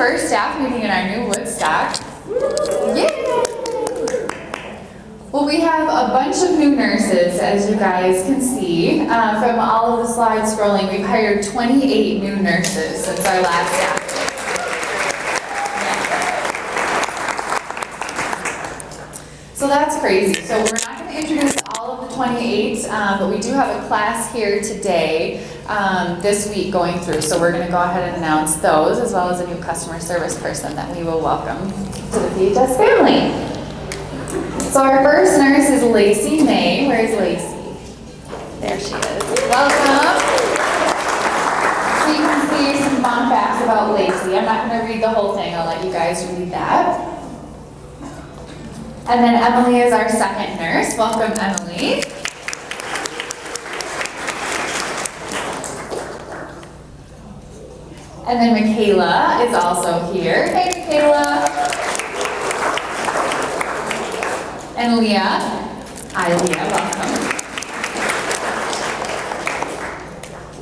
first staff meeting in our new Woodstock. Yay! Well, we have a bunch of new nurses, as you guys can see. From all of the slides scrolling, we've hired 28 new nurses since our last staff. So that's crazy. So we're not going to introduce all of the 28, but we do have a class here today, this week going through. So we're going to go ahead and announce those, as well as a new customer service person that we will welcome to the PHS family. So our first nurse is Lacey May. Where's Lacey? There she is. Welcome. So you can see some fun facts about Lacey. I'm not going to read the whole thing. I'll let you guys read that. And then Emily is our second nurse. Welcome, Emily. And then Michaela is also here. Hey, Michaela. And Leah. Hi, Leah. Welcome.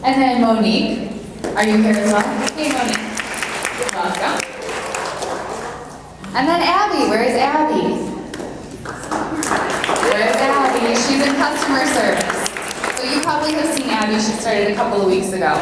And then Monique. Are you here as well? Hey, Monique. Welcome. And then Abby. Where is Abby? Where's Abby? She's in customer service. So you probably have seen Abby. She started a couple of weeks ago.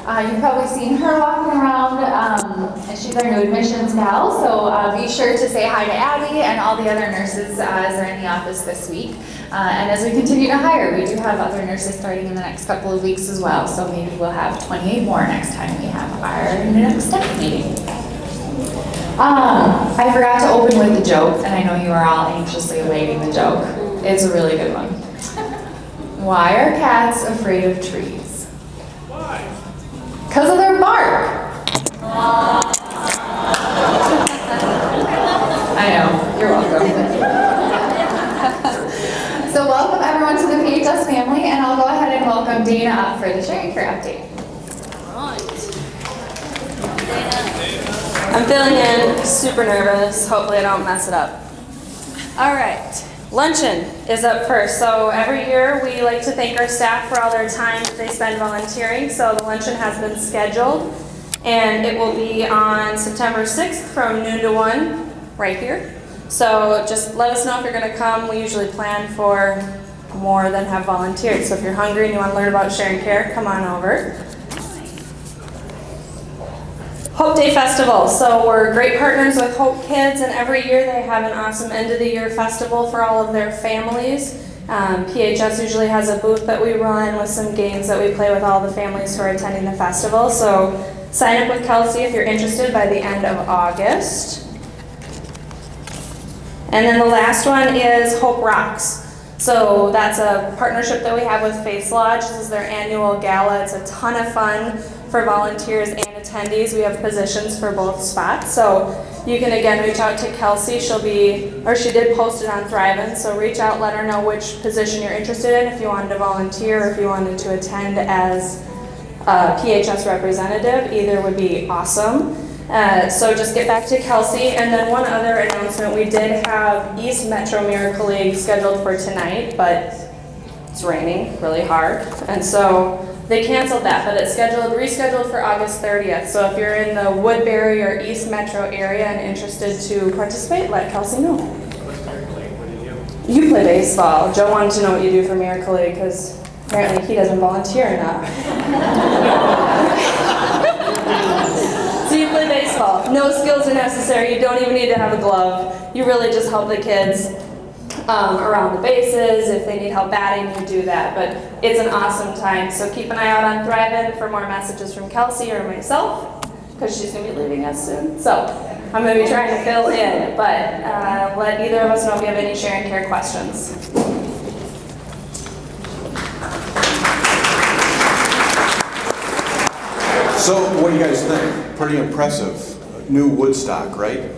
You've probably seen her walking around, and she's our new admissions gal. So be sure to say hi to Abby and all the other nurses as they're in the office this week. And as we continue to hire, we do have other nurses starting in the next couple of weeks as well. So maybe we'll have 28 more next time we have our next staff meeting. I forgot to open with the joke, and I know you are all anxiously awaiting the joke. It's a really good one. Why are cats afraid of trees? Why? Because of their bark. I know, you're welcome. So welcome everyone to the PHS family, and I'll go ahead and welcome Dana up for the sharing care update. I'm filling in, super nervous. Hopefully I don't mess it up. All right, luncheon is up first. So every year we like to thank our staff for all their time that they spend volunteering. So the luncheon has been scheduled, and it will be on September 6th from noon to 1 right here. So just let us know if you're going to come. We usually plan for more than have volunteered. So if you're hungry and you want to learn about sharing care, come on over. Hope Day Festival. So we're great partners with Hope Kids, and every year they have an awesome end of the year festival for all of their families. PHS usually has a booth that we run with some games that we play with all the families who are attending the festival. So sign up with Kelsey if you're interested by the end of August. And then the last one is Hope Rocks. So that's a partnership that we have with Face Lodge. This is their annual gala. It's a ton of fun for volunteers and attendees. We have positions for both spots. So you can again reach out to Kelsey. She did post it on Thrivin'. So reach out, let her know which position you're interested in, if you wanted to volunteer or if you wanted to attend as a PHS representative. Either would be awesome. So just get back to Kelsey. And then one other announcement, we did have East Metro Miracle League scheduled for tonight, but it's raining really hard. And so they canceled that, but it's rescheduled for August 30th. So if you're in the Woodbury or East Metro area and interested to participate, let Kelsey know. You play baseball. Joe wanted to know what you do for Miracle League because apparently he doesn't volunteer enough. So you play baseball. No skills are necessary. You don't even need to have a glove. You really just help the kids around the bases. If they need help batting, you do that. But it's an awesome time. So keep an eye out on Thrivin' for more messages from Kelsey or myself, because she's going to be leaving us soon. So I'm going to be trying to fill in. But let either of us know if you have any sharing care questions. So what do you guys think? Pretty impressive. New Woodstock, right?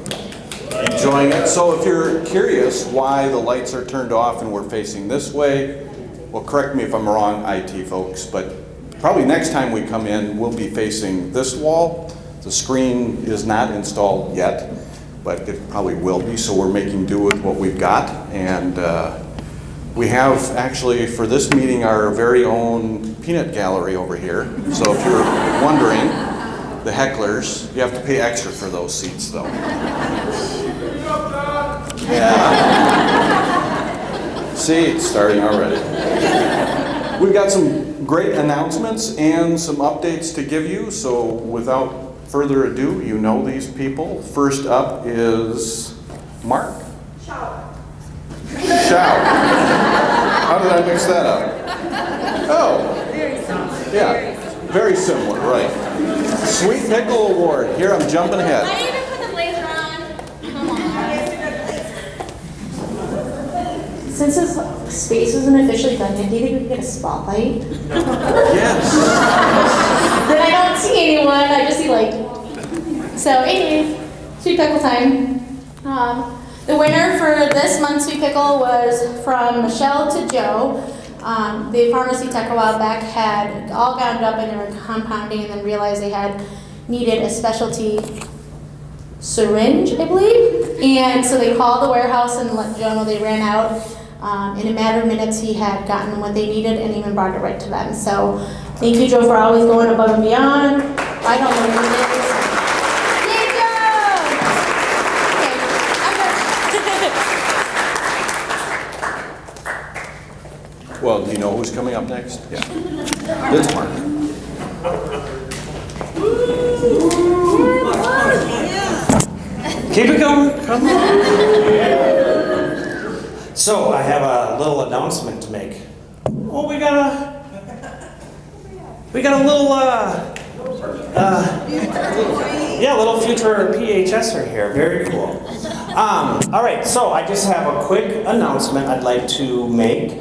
Enjoying it. So if you're curious why the lights are turned off and we're facing this way, well, correct me if I'm wrong, IT folks, but probably next time we come in, we'll be facing this wall. The screen is not installed yet, but it probably will be, so we're making do with what we've got. And we have actually, for this meeting, our very own peanut gallery over here. So if you're wondering, the hecklers. You have to pay extra for those seats, though. Yeah. See, it's starting already. We've got some great announcements and some updates to give you, so without further ado, you know these people. First up is Mark. Shao. How did I mix that up? Oh. Very similar. Yeah, very similar, right. Sweet Pickle Award. Here, I'm jumping ahead. I even put the blazer on. Come on. Since this space isn't officially done yet, do you think we can get a spotlight? Yes. Then I don't see anyone, I just see light. So anyways, Sweet Pickle time. The winner for this month's Sweet Pickle was from Michelle to Joe. The pharmacy tech a while back had all gowned up and they were compounding and then realized they needed a specialty syringe, I believe. And so they called the warehouse and let Joe know they ran out. In a matter of minutes, he had gotten what they needed and even brought it right to them. So thank you, Joe, for always going above and beyond. I don't know who it is. Yay, Joe! Okay, I'm good. Well, do you know who's coming up next? Yeah. It's Mark. Keep it going. Come on. So I have a little announcement to make. Oh, we got a little little future PHSer here. Very cool. All right. So I just have a quick announcement I'd like to make.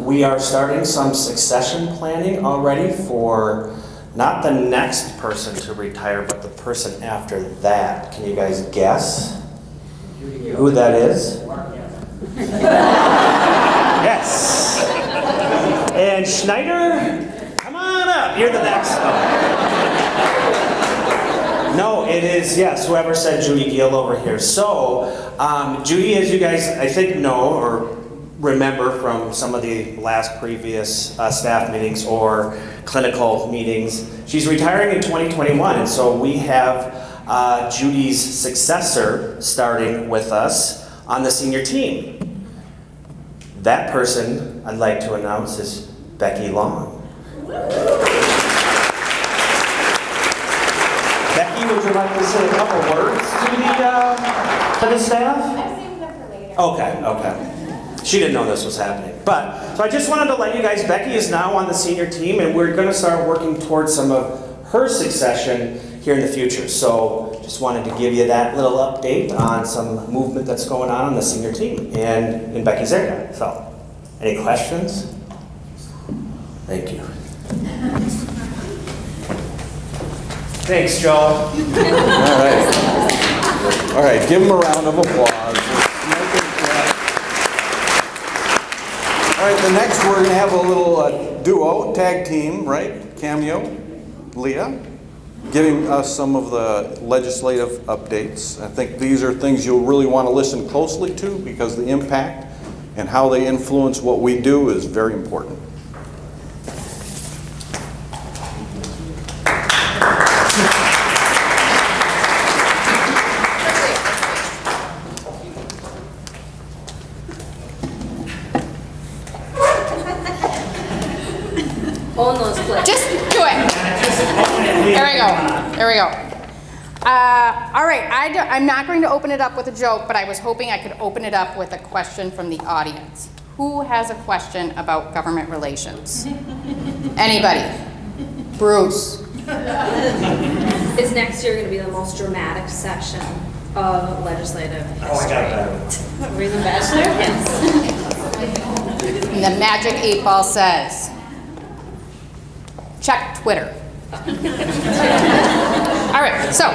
We are starting some succession planning already for not the next person to retire, but the person after that. Can you guys guess who that is? Yes. And Schneider, come on up. You're the next one. No, it is, yes, whoever said Judy Gill over here. So, Judy, as you guys, I think, know or remember from some of the last previous staff meetings or clinical meetings, she's retiring in 2021, and so we have Judy's successor starting with us on the senior team. That person I'd like to announce is Becki Long. Becki, would you like to say a couple words to the staff? I'm saving them for later. Okay. She didn't know this was happening. So I just wanted to let you guys, Becki is now on the senior team and we're gonna start working towards some of her succession here in the future. So just wanted to give you that little update on some movement that's going on the senior team and in Becki's area. So, any questions? Thank you. Thanks, Joe. All right, give him a round of applause. All right, the next we're gonna have a little duo, tag team, right? Cameo, Leah, giving us some of the legislative updates. I think these are things you'll really want to listen closely to because the impact and how they influence what we do is very important. Just do it. There we go. All right, I'm not going to open it up with a joke, but I was hoping I could open it up with a question from the audience. Who has a question about government relations? Anybody? Bruce. Is next year going to be the most dramatic section of legislative history? Oh, I got that. Reason Bachelor? Yes. And the magic 8 ball says, check Twitter. All right, so.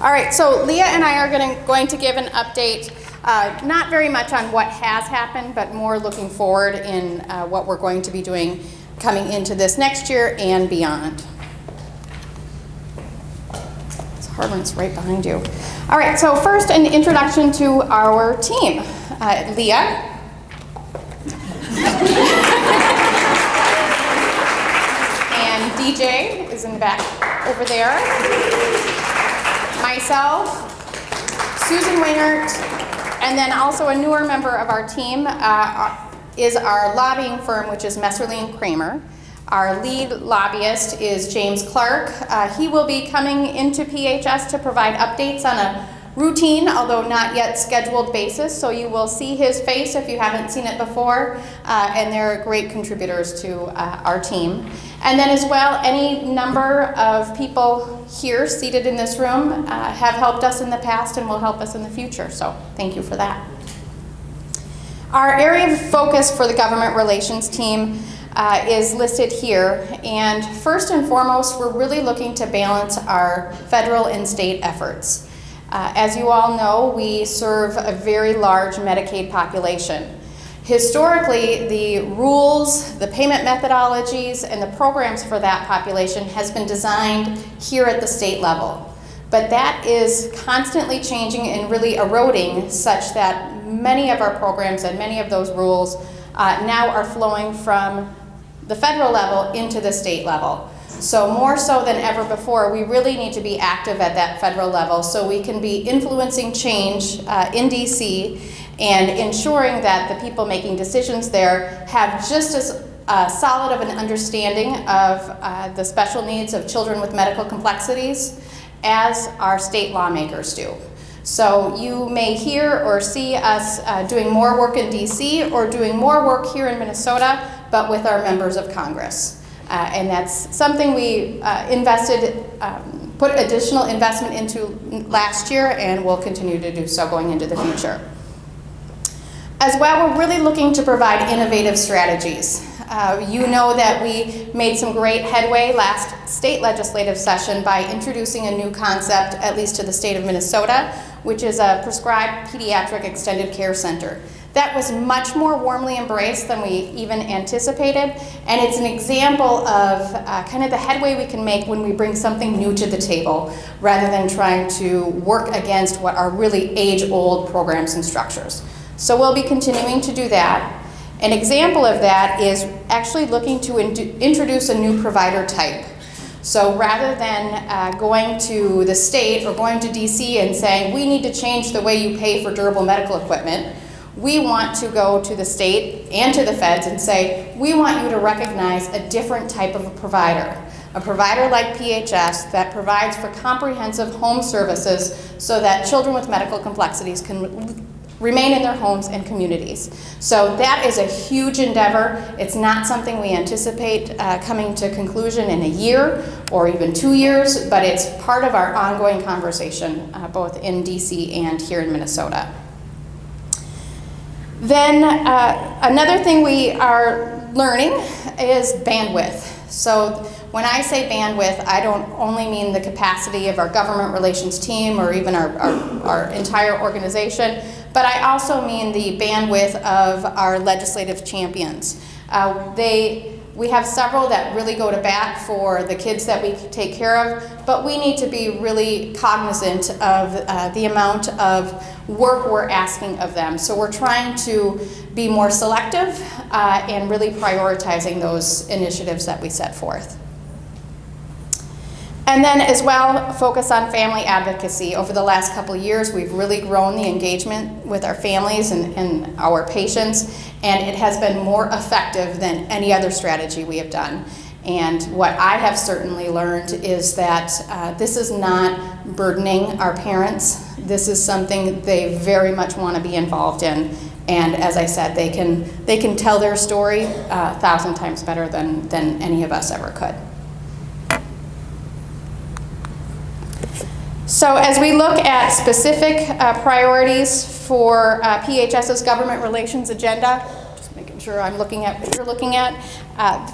All right, so Leah and I are going to give an update, not very much on what has happened, but more looking forward in what we're going to be doing coming into this next year and beyond. It's hard when it's right behind you. All right, so first an introduction to our team. Leah. DJ is in the back over there. Myself, Susan Wingert, and then also a newer member of our team is our lobbying firm, which is Messerly & Kramer. Our lead lobbyist is James Clark. He will be coming into PHS to provide updates on a routine, although not yet scheduled basis, so you will see his face if you haven't seen it before, and they're great contributors to our team. And then as well, any number of people here seated in this room have helped us in the past and will help us in the future, so thank you for that. Our area of focus for the government relations team is listed here, and first and foremost, we're really looking to balance our federal and state efforts. As you all know, we serve a very large Medicaid population. Historically, the rules, the payment methodologies, and the programs for that population has been designed here at the state level. But that is constantly changing and really eroding such that many of our programs and many of those rules now are flowing from the federal level into the state level. So more so than ever before, we really need to be active at that federal level so we can be influencing change in DC and ensuring that the people making decisions there have just as solid of an understanding of the special needs of children with medical complexities as our state lawmakers do. So you may hear or see us doing more work in DC or doing more work here in Minnesota, but with our members of Congress. And that's something we put additional investment into last year and will continue to do so going into the future. As well, we're really looking to provide innovative strategies. You know that we made some great headway last state legislative session by introducing a new concept, at least to the state of Minnesota, which is a prescribed pediatric extended care center. That was much more warmly embraced than we even anticipated, and it's an example of kind of the headway we can make when we bring something new to the table, rather than trying to work against what are really age-old programs and structures. So we'll be continuing to do that. An example of that is actually looking to introduce a new provider type. So rather than going to the state or going to DC and saying, we need to change the way you pay for durable medical equipment, we want to go to the state and to the feds and say, we want you to recognize a different type of a provider like PHS that provides for comprehensive home services so that children with medical complexities can remain in their homes and communities. So that is a huge endeavor. It's not something we anticipate coming to conclusion in a year or even 2 years, but it's part of our ongoing conversation both in DC and here in Minnesota. Then another thing we are learning is bandwidth. So when I say bandwidth, I don't only mean the capacity of our government relations team or even our entire organization, but I also mean the bandwidth of our legislative champions. We have several that really go to bat for the kids that we take care of, but we need to be really cognizant of the amount of work we're asking of them. So we're trying to be more selective and really prioritizing those initiatives that we set forth. And then as well, focus on family advocacy. Over the last couple of years, we've really grown the engagement with our families and our patients, and it has been more effective than any other strategy we have done. And what I have certainly learned is that this is not burdening our parents. This is something they very much want to be involved in. And as I said, they can tell their story 1,000 times better than any of us ever could. So as we look at specific priorities for PHS's government relations agenda, just making sure I'm looking at what you're looking at.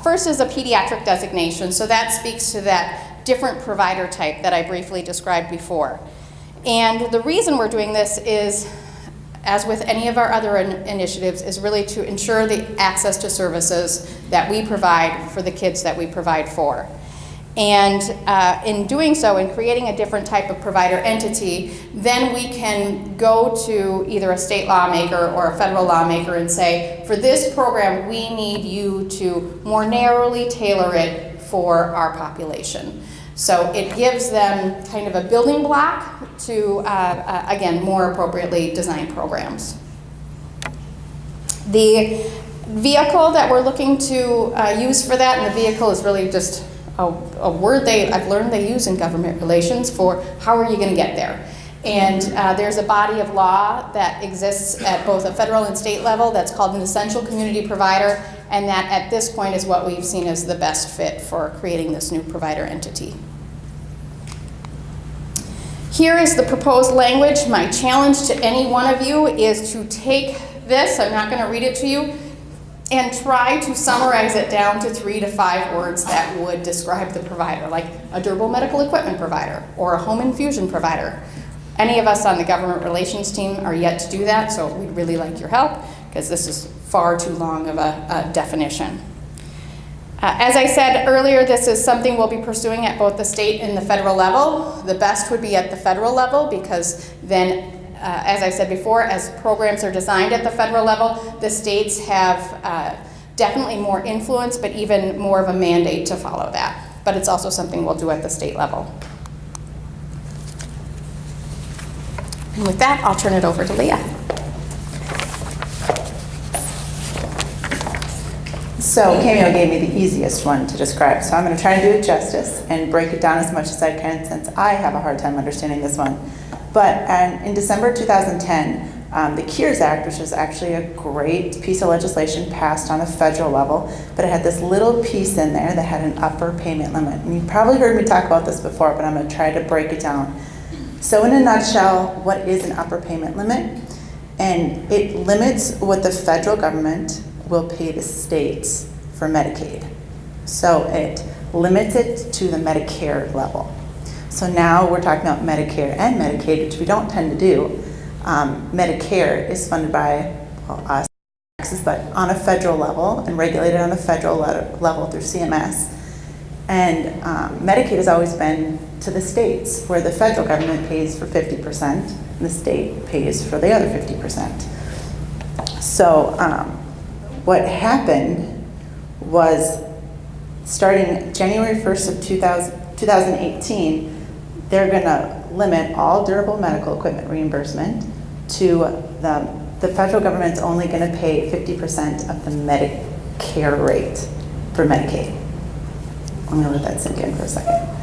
First is a pediatric designation. So that speaks to that different provider type that I briefly described before. And the reason we're doing this is, as with any of our other initiatives, is really to ensure the access to services that we provide for the kids that we provide for. And in doing so, in creating a different type of provider entity, then we can go to either a state lawmaker or a federal lawmaker and say, for this program, we need you to more narrowly tailor it for our population. So it gives them kind of a building block to, again, more appropriately design programs. The vehicle that we're looking to use for that, and the vehicle is really just a word I've learned they use in government relations for how are you going to get there. And there's a body of law that exists at both a federal and state level that's called an essential community provider, and that at this point is what we've seen as the best fit for creating this new provider entity. Here is the proposed language. My challenge to any one of you is to take this, I'm not going to read it to you, and try to summarize it down to 3 to 5 words that would describe the provider, like a durable medical equipment provider or a home infusion provider. Any of us on the government relations team are yet to do that, so we'd really like your help because this is far too long of a definition. As I said earlier, this is something we'll be pursuing at both the state and the federal level. The best would be at the federal level because then, as I said before, as programs are designed at the federal level, the states have definitely more influence, but even more of a mandate to follow that. But it's also something we'll do at the state level. And with that, I'll turn it over to Leah. So Cameo gave me the easiest one to describe, so I'm going to try to do it justice and break it down as much as I can since I have a hard time understanding this one. But in December 2010, the CARES Act, which was actually a great piece of legislation passed on a federal level, but it had this little piece in there that had an upper payment limit. And you've probably heard me talk about this before, but I'm going to try to break it down. So in a nutshell, what is an upper payment limit? And it limits what the federal government will pay the states for Medicaid. So it limits it to the Medicare level. So now we're talking about Medicare and Medicaid, which we don't tend to do. Medicare is funded by us, taxes, but on a federal level and regulated on a federal level through CMS. And Medicaid has always been to the states, where the federal government pays for 50% and the state pays for the other 50%. So what happened was starting January 1st of 2018, they're going to limit all durable medical equipment reimbursement to the federal government's only going to pay 50% of the Medicare rate for Medicaid. I'm going to let that sink in for a second.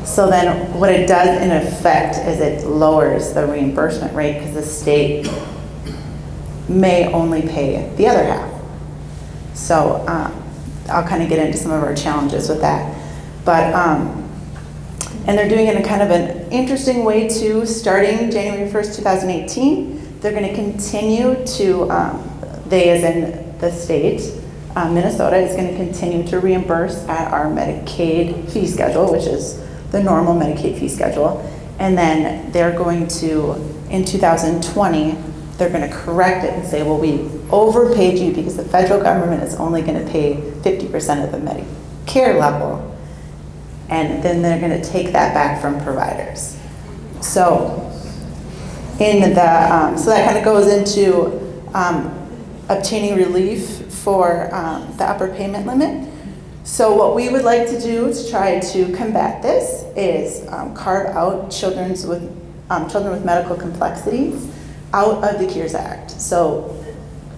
So then what it does in effect is it lowers the reimbursement rate because the state may only pay the other half. So I'll kind of get into some of our challenges with that. But, and they're doing it in kind of an interesting way too, starting January 1st, 2018. They're going to continue to, they as in the state, Minnesota is going to continue to reimburse at our Medicaid fee schedule, which is the normal Medicaid fee schedule. And then they're going to, in 2020, they're going to correct it and say, well, we overpaid you because the federal government is only going to pay 50% of the Medicare level. And then they're going to take that back from providers. So in the, so that kind of goes into obtaining relief for the upper payment limit. So what we would like to do to try to combat this is carve out children with medical complexities out of the CARES Act. So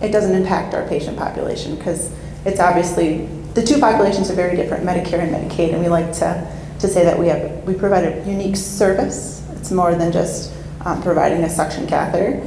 it doesn't impact our patient population because it's obviously, the two populations are very different, Medicare and Medicaid, and we like to say that we provide a unique service. It's more than just providing a suction catheter.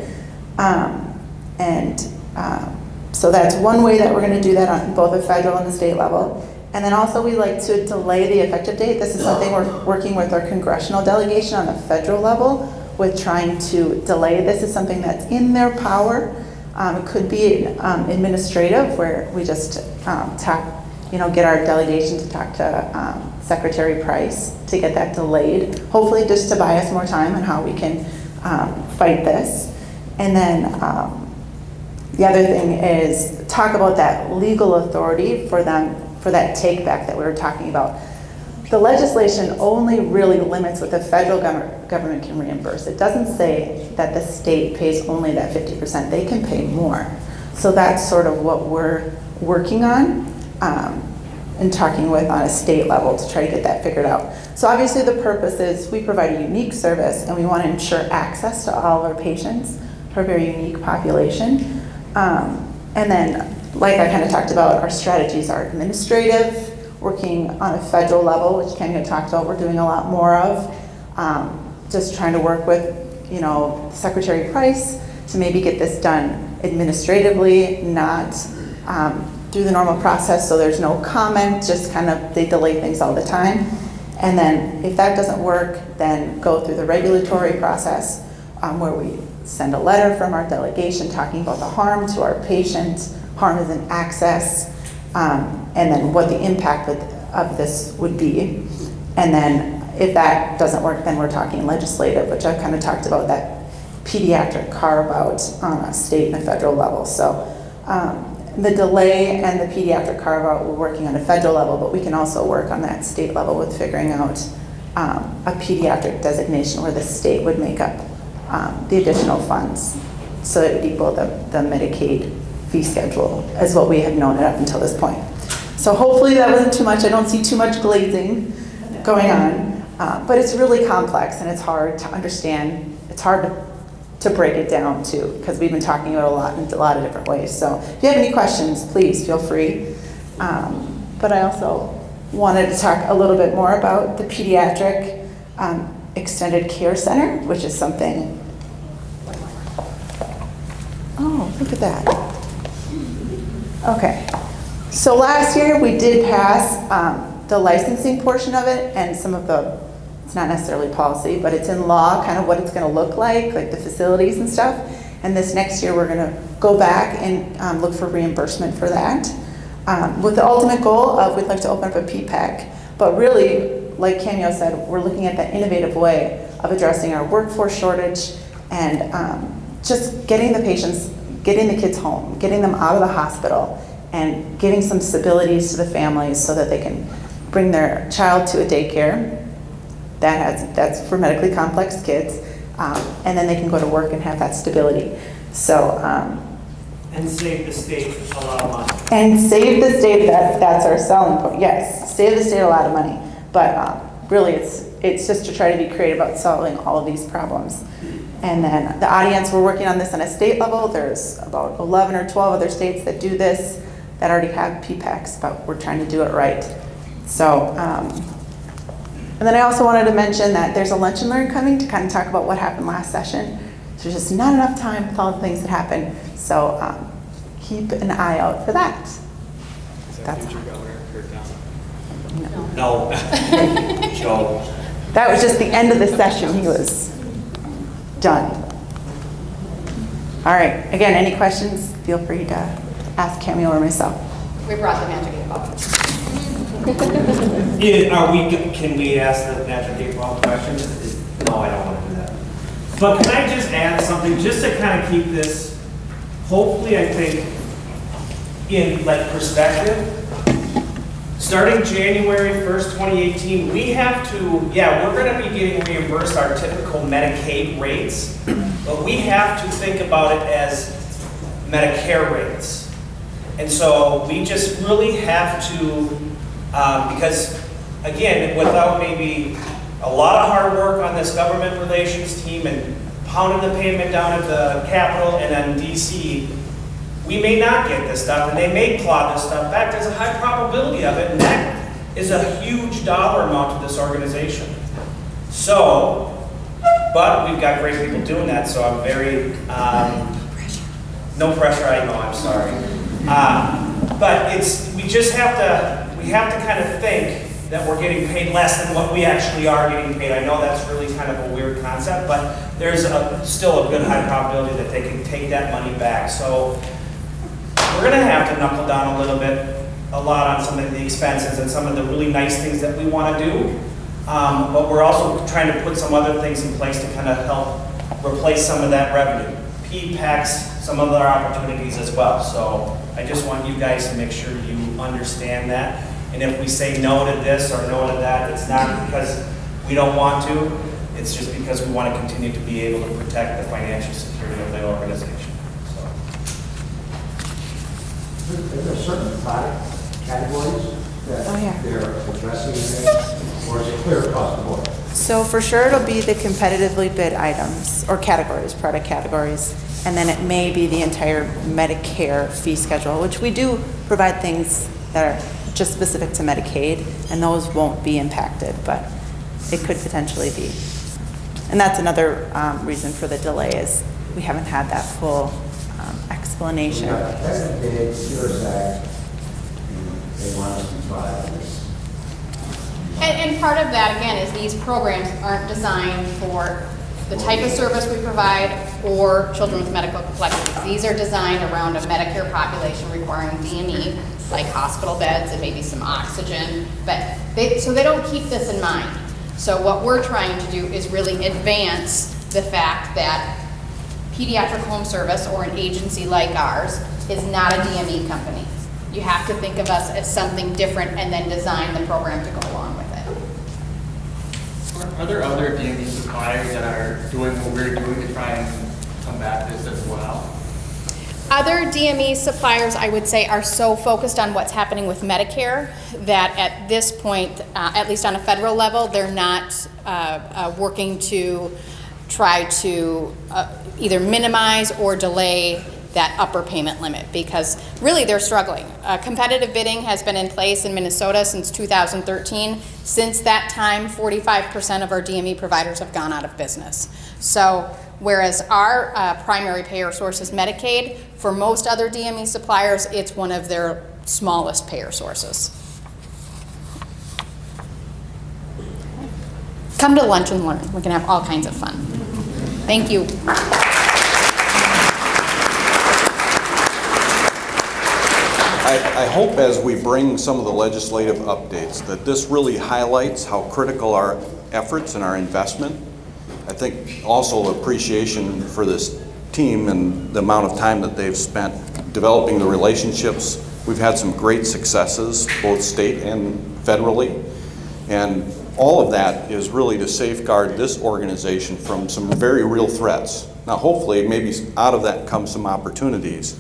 So that's one way that we're going to do that on both the federal and the state level. And then also we like to delay the effective date. This is something we're working with our congressional delegation on the federal level with trying to delay. This is something that's in their power. It could be administrative where we just get our delegation to talk to Secretary Price to get that delayed. Hopefully just to buy us more time on how we can fight this. And then the other thing is talk about that legal authority for that take back that we were talking about. The legislation only really limits what the federal government can reimburse. It doesn't say that the state pays only that 50%. They can pay more. So that's sort of what we're working on. and talking with on a state level to try to get that figured out. So obviously the purpose is we provide a unique service and we want to ensure access to all of our patients for a very unique population. And then, like I kind of talked about, our strategies are administrative, working on a federal level, which Cameo talked about, we're doing a lot more of. Just trying to work with, Secretary Price to maybe get this done administratively, not through the normal process, so there's no comment, just kind of, they delay things all the time. And then if that doesn't work, then go through the regulatory process where we send a letter from our delegation talking about the harm to our patients, harm is in access, and then what the impact of this would be. And then if that doesn't work, then we're talking legislative, which I've kind of talked about, that pediatric carve-out on a state and a federal level. So the delay and the pediatric carve-out, we're working on a federal level, but we can also work on that state level with figuring out a pediatric designation where the state would make up the additional funds so it would equal the Medicaid fee schedule as what we have known it up until this point. So hopefully that wasn't too much. I don't see too much glazing going on, but it's really complex and it's hard to understand. It's hard to break it down too, because we've been talking about in a lot of different ways. So if you have any questions, please feel free. But I also wanted to talk a little bit more about the Pediatric Extended Care Center, which is something, oh, look at that. Okay, so last year we did pass the licensing portion of it and some of the, it's not necessarily policy, but it's in law, kind of what it's going to look like the facilities and stuff. And this next year, we're going to go back and look for reimbursement for that. With the ultimate goal of, we'd like to open up a PPAC, but really, like Cameo said, we're looking at that innovative way of addressing our workforce shortage and just getting the patients, getting the kids home, getting them out of the hospital, and giving some stabilities to the families so that they can bring their child to a daycare that's for medically complex kids, and then they can go to work and have that stability. So, and save the state a lot of money. And save the state, that's our selling point, yes. Save the state a lot of money, but really it's just to try to be creative about solving all of these problems. And then the audience, we're working on this on a state level. There's about 11 or 12 other states that do this, that already have PPACs, but we're trying to do it right. So, and then I also wanted to mention that there's a lunch and learn coming to kind of talk about what happened last session. There's just not enough time with all the things that happened. So keep an eye out for that. That's future governor Kurt Thompson? No. Joe. That was just the end of the session. He was done. All right. Again, any questions? Feel free to ask Cameo or myself. We brought the magic 8-ball. Can we ask the magic 8-ball question? No, I don't want to do that. But can I just add something just to kind of keep this, hopefully, I think, in perspective? Starting January 1st, 2018, we have to, we're going to be getting reimbursed our typical Medicaid rates, but we have to think about it as Medicare rates. And so we just really have to, because again, without maybe a lot of hard work on this government relations team and pounding the pavement down at the Capitol and then DC, we may not get this stuff and they may claw this stuff back. There's a high probability of it, and that is a huge dollar amount to this organization. So, but we've got great people doing that, so I'm very, no pressure, I know, I'm sorry. But we just have to kind of think that we're getting paid less than what we actually are getting paid. I know that's really kind of a weird concept, but there's still a good high probability that they can take that money back. So we're going to have to knuckle down a lot on some of the expenses and some of the really nice things that we want to do. But we're also trying to put some other things in place to kind of help replace some of that revenue. PPACs, some other opportunities as well. So I just want you guys to make sure you understand that. And if we say no to this or no to that, it's not because we don't want to. It's just because we want to continue to be able to protect the financial security of the organization. Is there certain product categories yeah. they're addressing it, or is it clear across the board? So for sure it'll be the competitively bid items or categories, product categories, and then it may be the entire Medicare fee schedule, which we do provide things that are just specific to Medicaid, and those won't be impacted, but it could potentially be. And that's another reason for the delay is we haven't had that full explanation. We got Kevin did, Cures Act, they want us to try this. And part of that, again, is these programs aren't designed for the type of service we provide or children with medical complexities. These are designed around a Medicare population requiring DME, like hospital beds and maybe some oxygen, but so they don't keep this in mind. So what we're trying to do is really advance the fact that pediatric home service or an agency like ours is not a DME company. You have to think of us as something different and then design the program to go along with it. Are there other DME suppliers that are doing what we're doing to try and combat this as well? Other DME suppliers, I would say, are so focused on what's happening with Medicare that at this point, at least on a federal level, they're not working to try to either minimize or delay that upper payment limit, because really they're struggling. Competitive bidding has been in place in Minnesota since 2013. Since that time, 45% of our DME providers have gone out of business. So whereas our primary payer source is Medicaid, for most other DME suppliers, it's one of their smallest payer sources. Come to lunch and learn. We can have all kinds of fun. Thank you. I hope as we bring some of the legislative updates that this really highlights how critical our efforts and our investment. I think also appreciation for this team and the amount of time that they've spent developing the relationships. We've had some great successes, both state and federally, and all of that is really to safeguard this organization from some very real threats. Now hopefully maybe out of that comes some opportunities,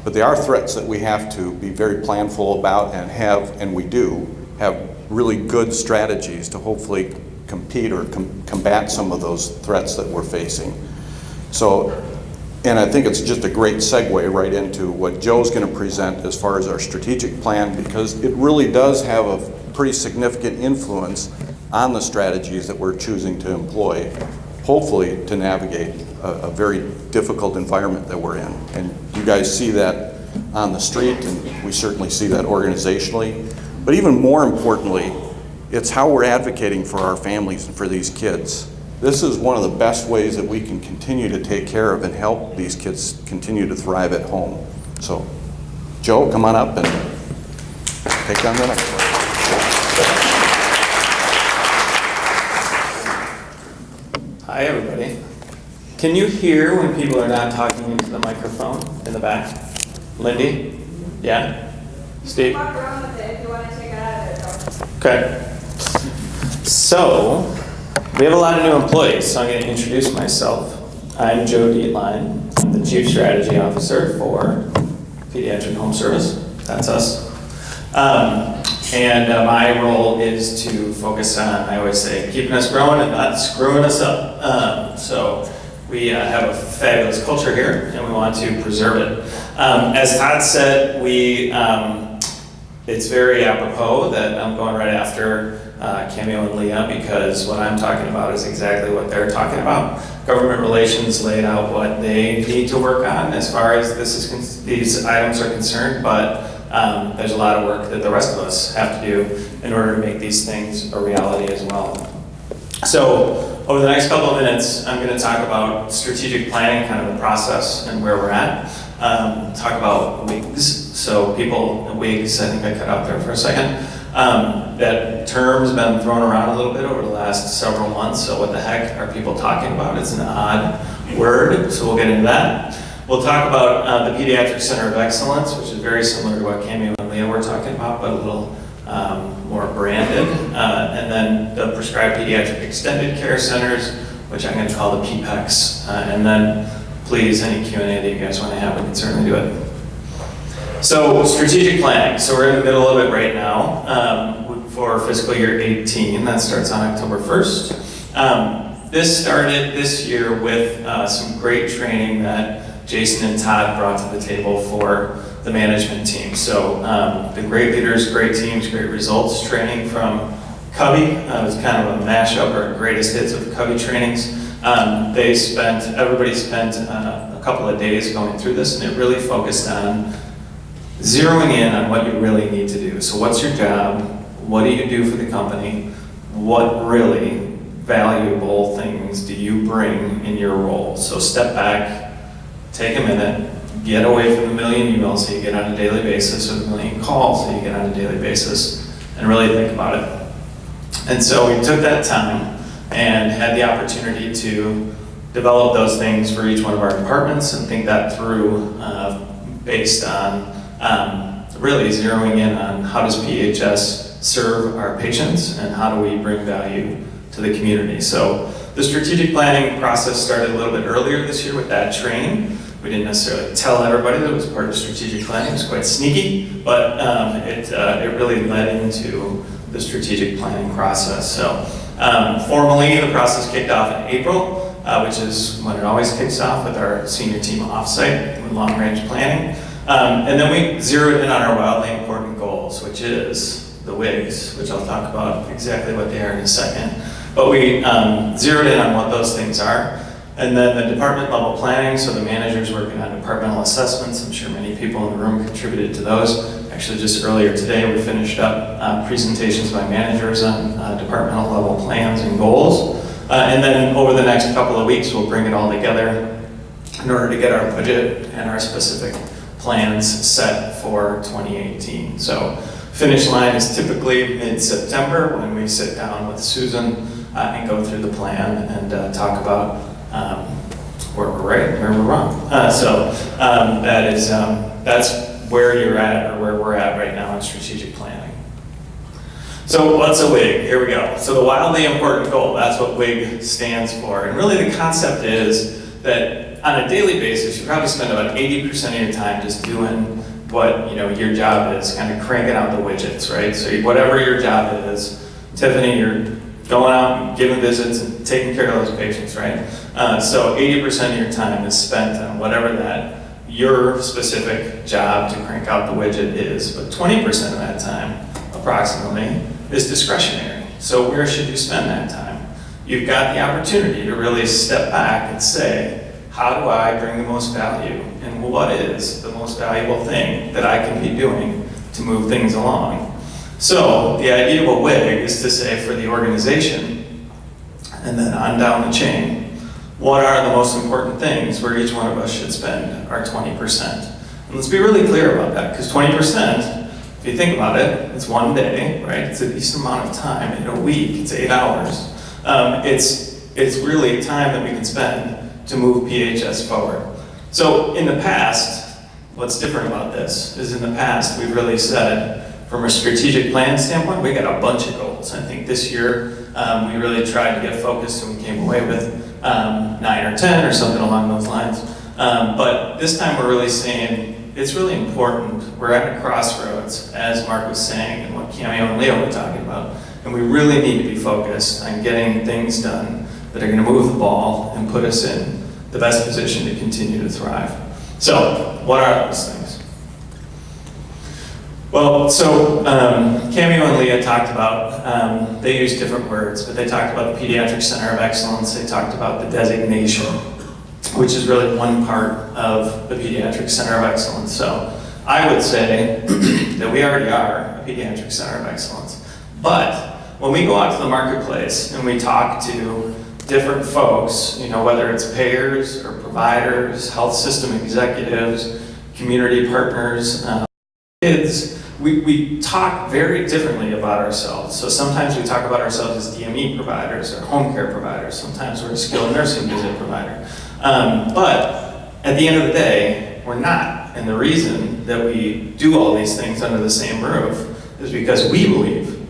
but they are threats that we have to be very planful about and have, and we do, have really good strategies to hopefully compete or combat some of those threats that we're facing. So, and I think it's just a great segue right into what Joe's going to present as far as our strategic plan, because it really does have a pretty significant influence on the strategies that we're choosing to employ, hopefully to navigate a very difficult environment that we're in. And you guys see that on the street, and we certainly see that organizationally. But even more importantly, it's how we're advocating for our families and for these kids. This is one of the best ways that we can continue to take care of and help these kids continue to thrive at home. So, Joe, come on up and take on the next one. Hi, everybody. Can you hear when people are not talking into the microphone in the back? Lindy? Yeah? Steve? Walk around with it if you want to take it out of Okay. there. So, we have a lot of new employees, so I'm going to introduce myself. I'm Joe Dietlin. I'm the Chief Strategy Officer for Pediatric Home Service. That's us. My role is to focus on, I always say, keeping us growing and not screwing us up. So we have a fabulous culture here, and we want to preserve it. As Todd said, it's very apropos that I'm going right after Cameo and Leah, because what I'm talking about is exactly what they're talking about. Government relations laid out what they need to work on as far as these items are concerned, but there's a lot of work that the rest of us have to do in order to make these things a reality as well. So over the next couple of minutes, I'm going to talk about strategic planning, kind of the process and where we're at. Talk about WIGS. So people, WIGS, I think I cut out there for a second. That term's been thrown around a little bit over the last several months. So what the heck are people talking about? It's an odd word, so we'll get into that. We'll talk about the Pediatric Center of Excellence, which is very similar to what Cameo and Leah were talking about, but a little more branded. And then the Prescribed Pediatric Extended Care Centers, which I'm going to call the PPECs. And then please, any Q&A that you guys want to have, we can certainly do it. So strategic planning. So we're in the middle of it right now for fiscal year 18. That starts on October 1st. This started this year with some great training that Jason and Todd brought to the table for the management team. So the great leaders, great teams, great results training from Covey. It was kind of a mashup or greatest hits of the Covey trainings. Everybody spent a couple of days going through this, and it really focused on zeroing in on what you really need to do. So what's your job? What do you do for the company? What really valuable things do you bring in your role? So step back, take a minute, get away from the million emails that you get on a daily basis or the million calls that you get on a daily basis, and really think about it. And so we took that time and had the opportunity to develop those things for each one of our departments and think that through based on really zeroing in on how does PHS serve our patients and how do we bring value to the community. So the strategic planning process started a little bit earlier this year with that training. We didn't necessarily tell everybody that it was part of strategic planning. It was quite sneaky, but it really led into the strategic planning process. So formally, the process kicked off in April, which is when it always kicks off with our senior team offsite with long-range planning. And then we zeroed in on our wildly important goals, which is the WIGS, which I'll talk about exactly what they are in a second. But we zeroed in on what those things are. And then the department level planning, so the managers working on departmental assessments. I'm sure many people in the room contributed to those. Actually, just earlier today, we finished up presentations by managers on departmental level plans and goals. And then over the next couple of weeks, we'll bring it all together in order to get our budget and our specific plans set for 2018. So finish line is typically mid-September when we sit down with Susan and go through the plan and talk about where we're right and where we're wrong. That's where you're at or where we're at right now in strategic planning. So what's a WIG? Here we go. So the wildly important goal, that's what WIG stands for. And really the concept is that on a daily basis, you probably spend about 80% of your time just doing what your job is, kind of cranking out the widgets, right? So whatever your job is, Tiffany, you're going out and giving visits and taking care of those patients, right? So 80% of your time is spent on whatever that your specific job to crank out the widget is, but 20% of that time, approximately, is discretionary. So where should you spend that time? You've got the opportunity to really step back and say, how do I bring the most value? And what is the most valuable thing that I can be doing to move things along? So the idea of a WIG is to say for the organization, and then on down the chain, what are the most important things where each one of us should spend our 20%? And let's be really clear about that, because 20%, if you think about it, it's one day, right? It's a decent amount of time. In a week, it's 8 hours. It's really time that we can spend to move PHS forward. So in the past, what's different about this is in the past, we've really said, from a strategic plan standpoint, we got a bunch of goals. I think this year, we really tried to get focused and we came away with 9 or 10 or something along those lines. But this time we're really saying it's really important. We're at a crossroads, as Mark was saying, and what Cameo and Leah were talking about. And we really need to be focused on getting things done that are going to move the ball and put us in the best position to continue to thrive. So, what are those things? Well, so Cameo and Leah talked about, they used different words, but they talked about the Pediatric Center of Excellence. They talked about the designation, which is really one part of the Pediatric Center of Excellence. So I would say that we already are a Pediatric Center of Excellence. But when we go out to the marketplace and we talk to different folks, whether it's payers or providers, health system executives, community partners, kids, we talk very differently about ourselves. So sometimes we talk about ourselves as DME providers or home care providers. Sometimes we're a skilled nursing visit provider. But at the end of the day, we're not. And the reason that we do all these things under the same roof is because we believe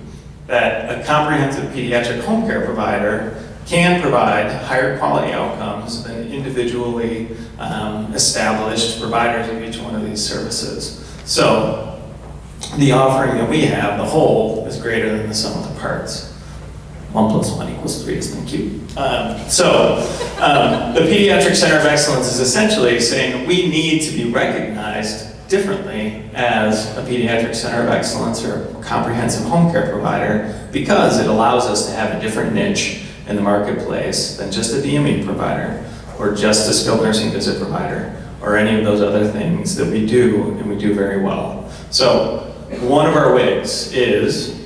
that a comprehensive pediatric home care provider can provide higher quality outcomes than individually established providers of each one of these services. So the offering that we have, the whole, is greater than the sum of the parts. 1 + 1 = 3, isn't it cute? The Pediatric Center of Excellence is essentially saying we need to be recognized differently as a Pediatric Center of Excellence or a comprehensive home care provider because it allows us to have a different niche in the marketplace than just a DME provider or just a skilled nursing visit provider or any of those other things that we do and we do very well. So one of our WIGs is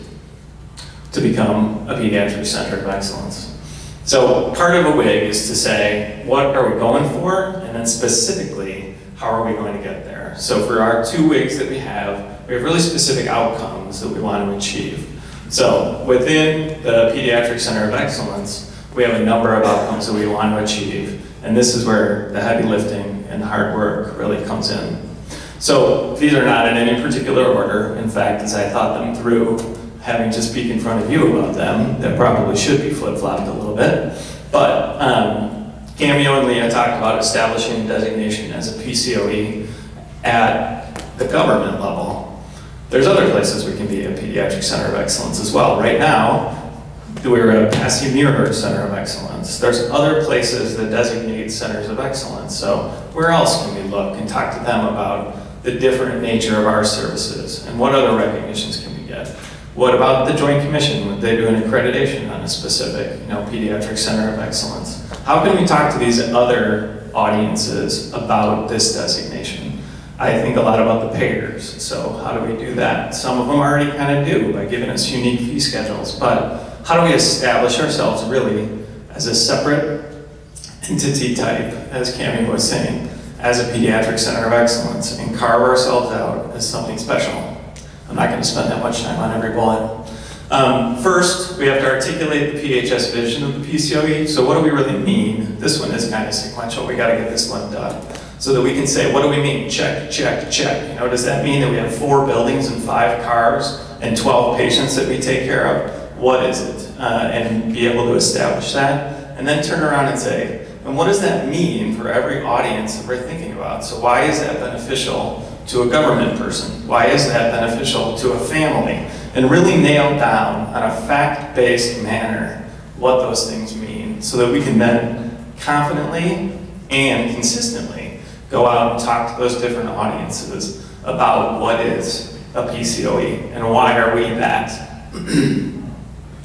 to become a Pediatric Center of Excellence. So part of a WIG is to say, what are we going for? And then specifically, how are we going to get there? So for our 2 WIGs that we have really specific outcomes that we want to achieve. So within the Pediatric Center of Excellence, we have a number of outcomes that we want to achieve. And this is where the heavy lifting and the hard work really comes in. So these are not in any particular order. In fact, as I thought them through, having to speak in front of you about them, that probably should be flip-flopped a little bit. But Cameo and Leah talked about establishing designation as a PCOE at the government level. There's other places we can be a Pediatric Center of Excellence as well. Right now, we're a Cameo Center of Excellence. There's other places that designate centers of excellence. So where else can we look and talk to them about the different nature of our services and what other recognitions can we get? What about the Joint Commission? Would they do an accreditation on a specific, Pediatric Center of Excellence? How can we talk to these other audiences about this designation? I think a lot about the payers. So how do we do that? Some of them already kind of do by giving us unique fee schedules, but how do we establish ourselves really as a separate entity type, as Cameo was saying, as a Pediatric Center of Excellence and carve ourselves out as something special? I'm not going to spend that much time on every bullet. First, we have to articulate the PHS vision of the PCOE. So what do we really mean? This one is kind of sequential. We got to get this one done so that we can say, what do we mean? Check, check, check. Does that mean that we have 4 buildings and 5 cars and 12 patients that we take care of? What is it? And be able to establish that. And then turn around and say, and what does that mean for every audience that we're thinking about? So why is that beneficial to a government person? Why is that beneficial to a family? And really nail down on a fact-based manner what those things mean so that we can then confidently and consistently go out and talk to those different audiences about what is a PCOE and why are we that.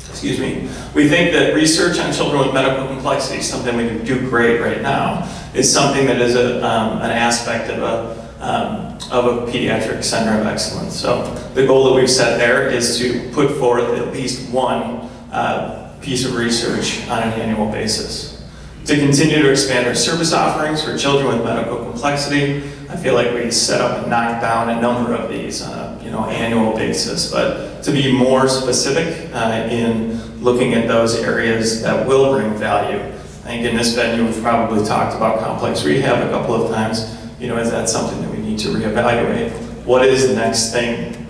Excuse me. We think that research on children with medical complexity, something we can do great right now, is something that is an aspect of a Pediatric Center of Excellence. So the goal that we've set there is to put forth at least 1 piece of research on an annual basis. To continue to expand our service offerings for children with medical complexity, I feel like we set up and knocked down a number of these on a annual basis, but to be more specific in looking at those areas that will bring value. I think in this venue we've probably talked about complex rehab a couple of times. Is that something that we need to reevaluate? What is the next thing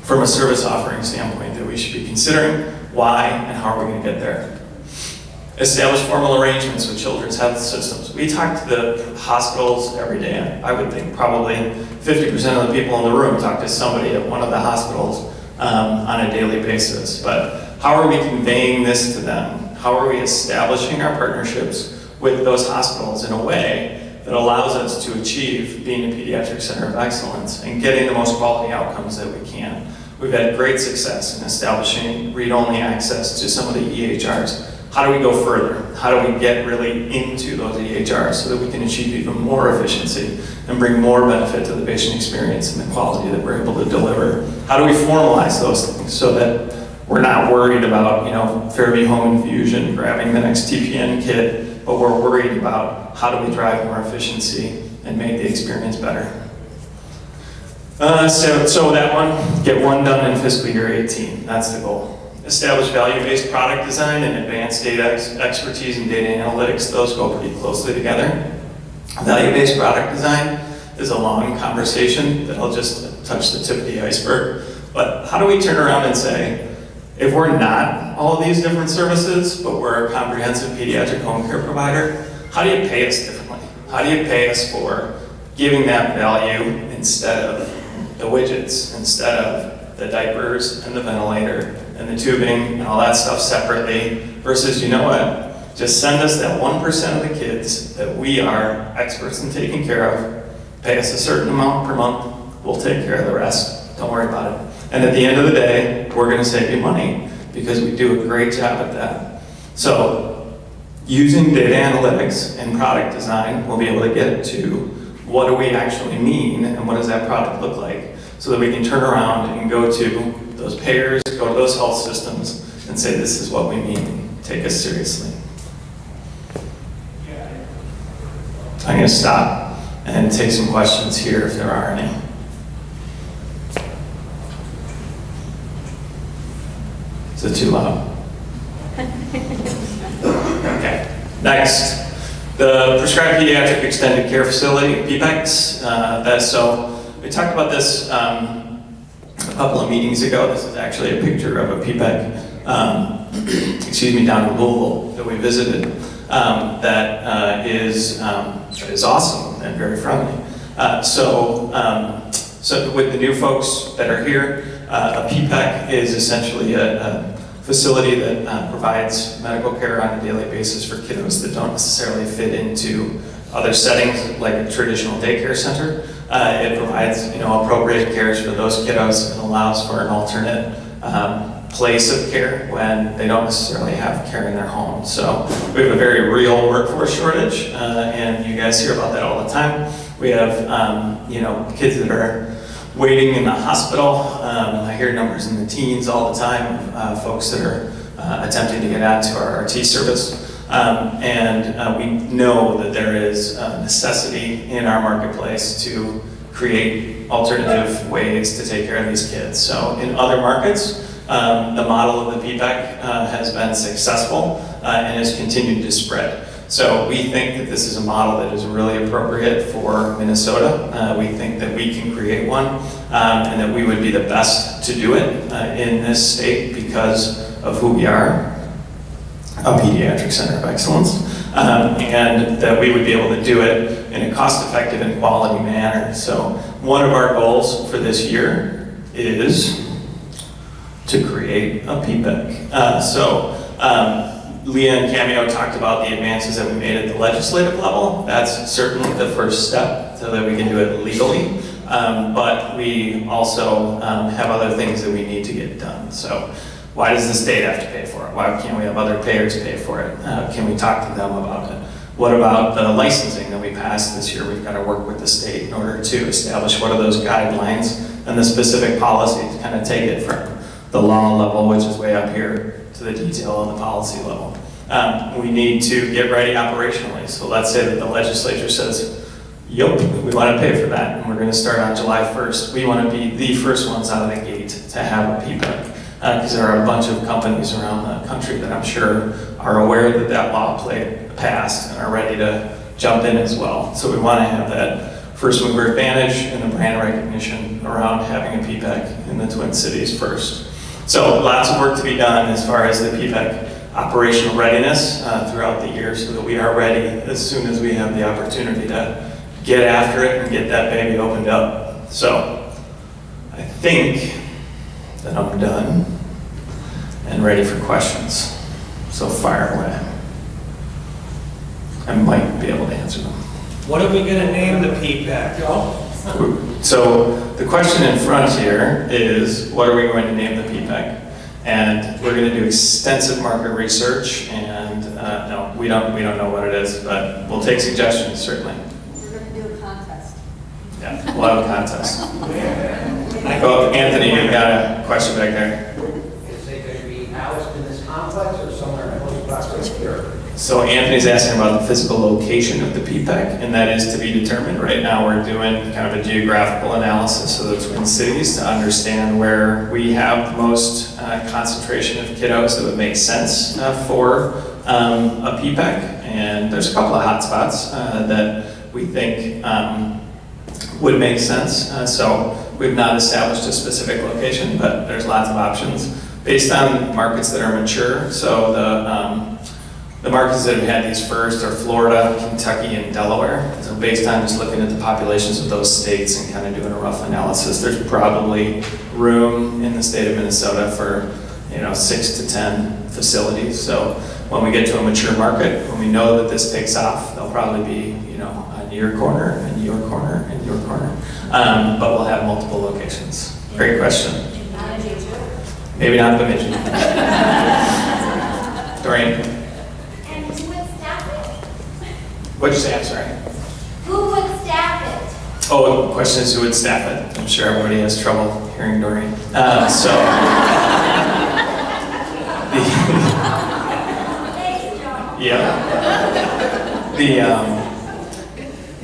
from a service offering standpoint that we should be considering? Why and how are we going to get there? Establish formal arrangements with children's health systems. We talk to the hospitals every day. I would think probably 50% of the people in the room talk to somebody at one of the hospitals on a daily basis. But how are we conveying this to them? How are we establishing our partnerships with those hospitals in a way that allows us to achieve being a Pediatric Center of Excellence and getting the most quality outcomes that we can? We've had great success in establishing read-only access to some of the EHRs. How do we go further? How do we get really into those EHRs so that we can achieve even more efficiency and bring more benefit to the patient experience and the quality that we're able to deliver? How do we formalize those things so that we're not worried about, Fairview Home Infusion, grabbing the next TPN kit, but we're worried about how do we drive more efficiency and make the experience better. So that one, get one done in fiscal year 18. That's the goal. Establish value-based product design and advanced data expertise and data analytics. Those go pretty closely together. Value-based product design is a long conversation that I'll just touch the tip of the iceberg. But how do we turn around and say, if we're not all of these different services, but we're a comprehensive pediatric home care provider, how do you pay us differently? How do you pay us for giving that value instead of the widgets instead of the diapers and the ventilator and the tubing and all that stuff separately versus, you know what, just send us that 1% of the kids that we are experts in taking care of, pay us a certain amount per month, we'll take care of the rest, don't worry about it. And at the end of the day, we're gonna save you money because we do a great job at that. So using data analytics and product design, we'll be able to get to what do we actually mean and what does that product look like so that we can turn around and go to those payers, go to those health systems and say this is what we mean, take us seriously. I'm going to stop and take some questions here if there are any. Is it too loud? Okay, next. The Prescribed Pediatric Extended Care Facility, PPECs. So we talked about this a couple of meetings ago. This is actually a picture of a PPEC, down in Louisville that we visited. That is awesome and very friendly. So with the new folks that are here, a PPEC is essentially a facility that provides medical care on a daily basis for kiddos that don't necessarily fit into other settings like a traditional daycare center. It provides, appropriate cares for those kiddos and allows for an alternate place of care when they don't necessarily have care in their home. So we have a very real workforce shortage, and you guys hear about that all the time. We have, kids that are waiting in the hospital. I hear numbers in the teens all the time, folks that are attempting to get onto our RT service. And we know that there is a necessity in our marketplace to create alternative ways to take care of these kids. So in other markets, the model of the PPEC has been successful and has continued to spread. So we think that this is a model that is really appropriate for Minnesota. We think that we can create one and that we would be the best to do it in this state because of who we are, a pediatric center of excellence, and that we would be able to do it in a cost-effective and quality manner. So one of our goals for this year is to create a PPEC. Leah and Cameo talked about the advances that we made at the legislative level. That's certainly the first step so that we can do it legally. But we also have other things that we need to get done. So why does the state have to pay for it? Why can't we have other payers pay for it? Can we talk to them about it? What about the licensing that we passed this year? We've got to work with the state in order to establish what are those guidelines and the specific policy to kind of take it from the law level, which is way up here, to the detail on the policy level. We need to get ready operationally. So let's say that the legislature says, yep, we want to pay for that, and we're going to start on July 1st. We want to be the first ones out of the gate to have a PPEC, because there are a bunch of companies around the country that I'm sure are aware that that law passed and are ready to jump in as well. So we want to have that first mover advantage and the brand recognition around having a PPEC in the Twin Cities first. So lots of work to be done as far as the PPEC operational readiness throughout the year so that we are ready as soon as we have the opportunity to get after it and get that baby opened up. So I think that I'm done and ready for questions. So fire away. I might be able to answer them. What are we going to name the PPEC? So the question in front here is, what are we going to name the PPEC? And we're going to do extensive market research, and no, we don't know what it is, but we'll take suggestions certainly. We're going to do a contest. Yeah, we'll have a contest. Go, Anthony, you've got a question back there. Is it going to be housed in this complex or somewhere in close proximity here? So Anthony's asking about the physical location of the PPEC, and that is to be determined. Right now we're doing kind of a geographical analysis of the Twin Cities to understand where we have the most concentration of kiddos that would make sense for a PPEC. And there's a couple of hot spots that we think would make sense. So we've not established a specific location, but there's lots of options based on markets that are mature. So the The markets that have had these first are Florida, Kentucky, and Delaware. So based on just looking at the populations of those states and kind of doing a rough analysis, there's probably room in the state of Minnesota for 6 to 10 facilities. So when we get to a mature market, when we know that this takes off, they'll probably be on your corner and your corner and your corner. But we'll have multiple locations. Great question. Maybe not Bemidji. Doreen. And who would staff it? What'd you say? I'm sorry. Who would staff it? Oh, the question is who would staff it. I'm sure everybody has trouble hearing Doreen.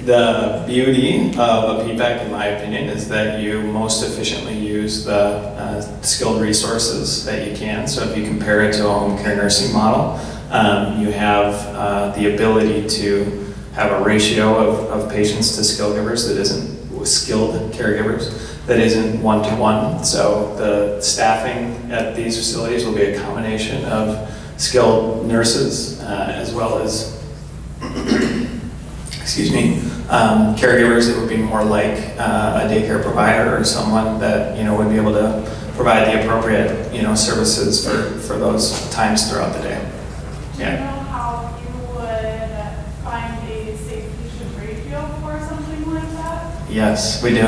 The beauty of a PPAC, in my opinion, is that you most efficiently use the skilled resources that you can. So if you compare it to a home care nursing model, you have the ability to have a ratio of patients to skilled caregivers that isn't one-to-one. So the staffing at these facilities will be a combination of skilled nurses as well as caregivers that would be more like a daycare provider or someone that would be able to provide the appropriate services for those times throughout the day. Do you know how you would find a safe patient ratio for something like that? Yes, we do. So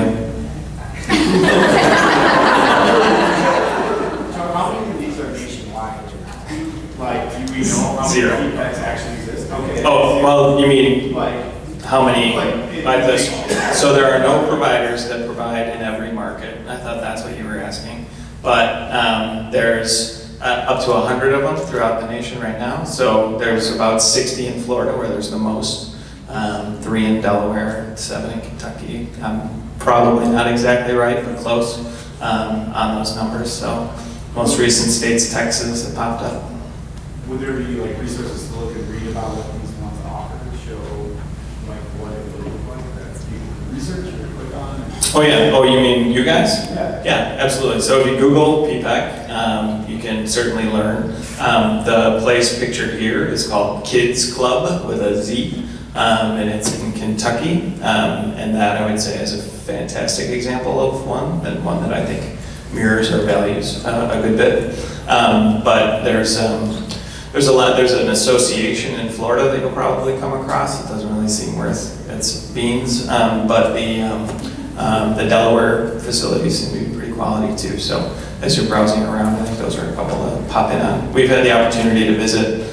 how many of these are nationwide? Like, do we know how Zero. many PPACs actually exist? Okay. Oh, well, you mean like how many? like this? So there are no providers that provide in every market. I thought that's what you were asking. But there's up to 100 of them throughout the nation right now. So there's about 60 in Florida where there's the most, 3 in Delaware, 7 in Kentucky. I'm probably not exactly right, but close on those numbers. So most recent states, Texas, have popped up. Would there be like resources to look and read about what these ones offer to show like what it would look like that you can research or click on? Oh yeah, oh you mean you guys? Yeah. Yeah, absolutely. So if you Google PPAC, you can certainly learn. The place pictured here is called Kids Club with a Z, and it's in Kentucky. And that I would say is a fantastic example of one that I think mirrors our values a good bit. But there's an association in Florida that you'll probably come across. It doesn't really seem worth its beans, but the Delaware facilities seem to be pretty quality too. So as you're browsing around, I think those are a couple to pop in on. We've had the opportunity to visit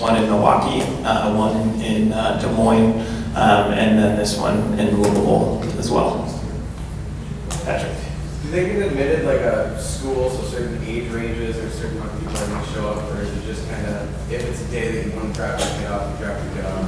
one in Milwaukee, one in Des Moines, and then this one in Louisville as well. Patrick. Do they get admitted like a school, so certain age ranges or certain amount of people are going to show up, or is it just kind of, if it's a day that you want to drop your kid off, you drop your kid off?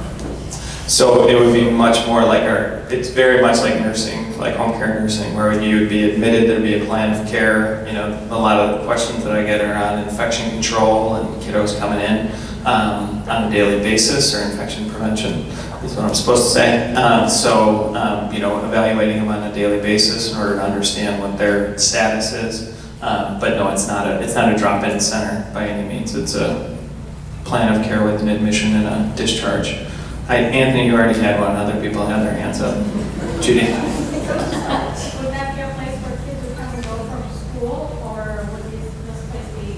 So it would be much more like it's very much like nursing, like home care nursing, where you would be admitted, there'd be a plan of care. A lot of the questions that I get are on infection control and kiddos coming in on a daily basis, or infection prevention is what I'm supposed to say. Evaluating them on a daily basis in order to understand what their status is. But no, it's not a drop-in center by any means. It's a plan of care with an admission and a discharge. Anthony, you already had one. Other people had their hands up. Judy. Would that be a place where kids would come and go from school, or would this place be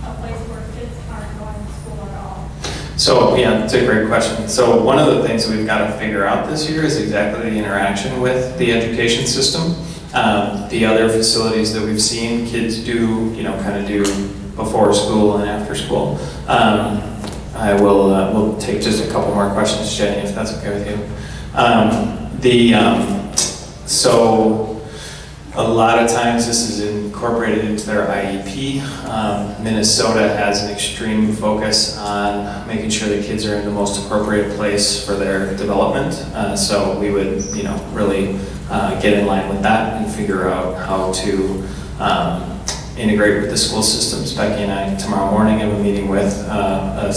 a place where kids aren't going to school at all? So yeah, it's a great question. So one of the things we've got to figure out this year is exactly the interaction with the education system. The other facilities that we've seen, kids do, kind of do before school and after school. I will we'll take just a couple more questions, Jenny, if that's okay with you. So a lot of times this is incorporated into their IEP. Minnesota has an extreme focus on making sure the kids are in the most appropriate place for their development. So we would, really get in line with that and figure out how to integrate with the school systems. Becki and I tomorrow morning have a meeting with a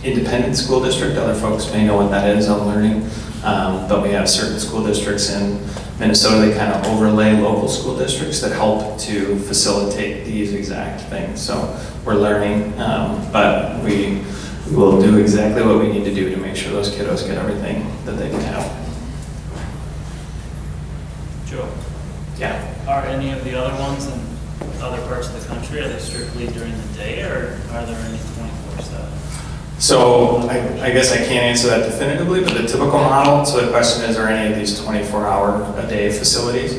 independent school district. Other folks may know what that is on learning, but we have certain school districts in Minnesota that kind of overlay local school districts that help to facilitate these exact things. So we're learning, but we we'll do exactly what we need to do to make sure those kiddos get everything that they can have. Joe, Yeah. are any of the other ones in other parts of the country, are they strictly during the day, or are there any 24/7? So I guess I can't answer that definitively, but the typical model, so the question is, are any of these 24-hour-a-day facilities?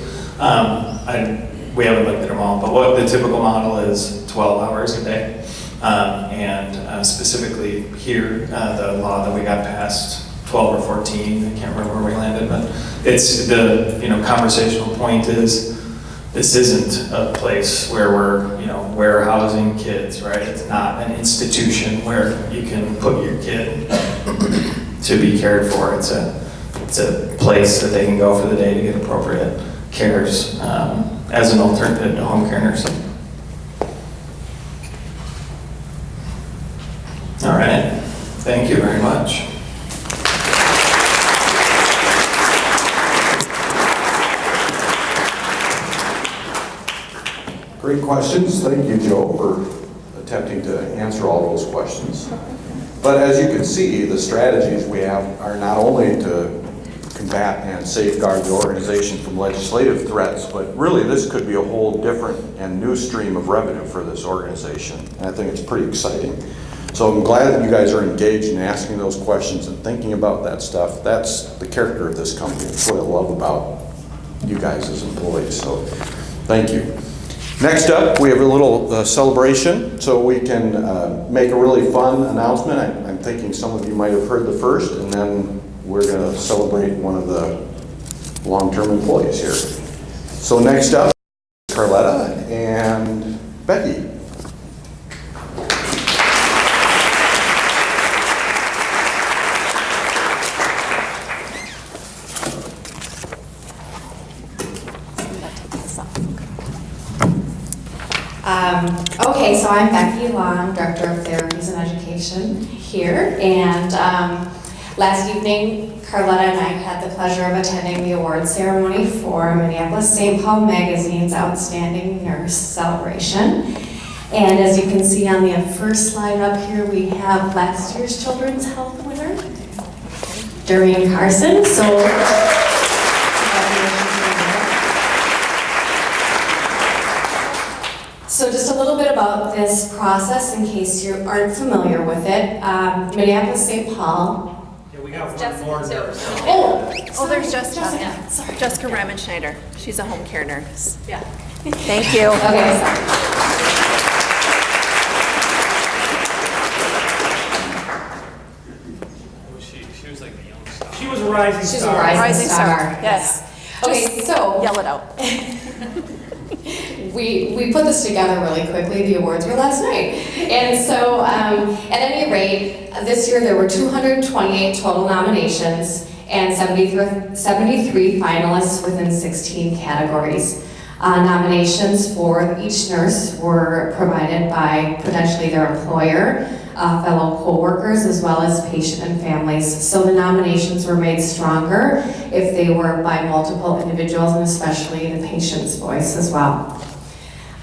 We haven't looked at them all, but what the typical model is 12 hours a day. And specifically here, the law that we got passed, 12 or 14, I can't remember where we landed, but it's the, conversational point is, this isn't a place where we're, warehousing kids, right? It's not an institution where you can put your kid to be cared for. It's a place that they can go for the day to get appropriate cares as an alternative to home care nursing. All right, thank you very much. Great questions. Thank you, Joe, for attempting to answer all those questions. But as you can see, the strategies we have are not only to combat and safeguard the organization from legislative threats, but really this could be a whole different and new stream of revenue for this organization. And I think it's pretty exciting. So I'm glad that you guys are engaged in asking those questions and thinking about that stuff. That's the character of this company. It's what I love about you guys as employees. So thank you. Next up, we have a little celebration, so we can make a really fun announcement. I'm thinking some of you might have heard the first, and then we're going to celebrate one of the long-term employees here. So next up, Carletta and Becki. Okay, so I'm Becki Law, I'm Director of Therapies and Education here, and last evening, Carletta and I had the pleasure of attending the award ceremony for Minneapolis-St. Paul Magazine's Outstanding Nurse Celebration. And as you can see on the first slide up here, we have last year's Children's Health winner, Durian Carson. So just a little bit about this process in case you aren't familiar with it. Minneapolis-St. Paul. Yeah, we got one more nurse. Oh, there's Jessica. Sorry. Jessica Remenschneider. She's a home care nurse. Yeah. Thank you. Okay. She was like the young star. She was a rising star. She's a rising star. Yes. Okay, so yell it out. we put this together really quickly. The awards were last night. And so at any rate, this year there were 228 total nominations and 73 finalists within 16 categories. Nominations for each nurse were provided by potentially their employer, fellow co-workers, as well as patient and families. So the nominations were made stronger if they were by multiple individuals, and especially the patient's voice as well.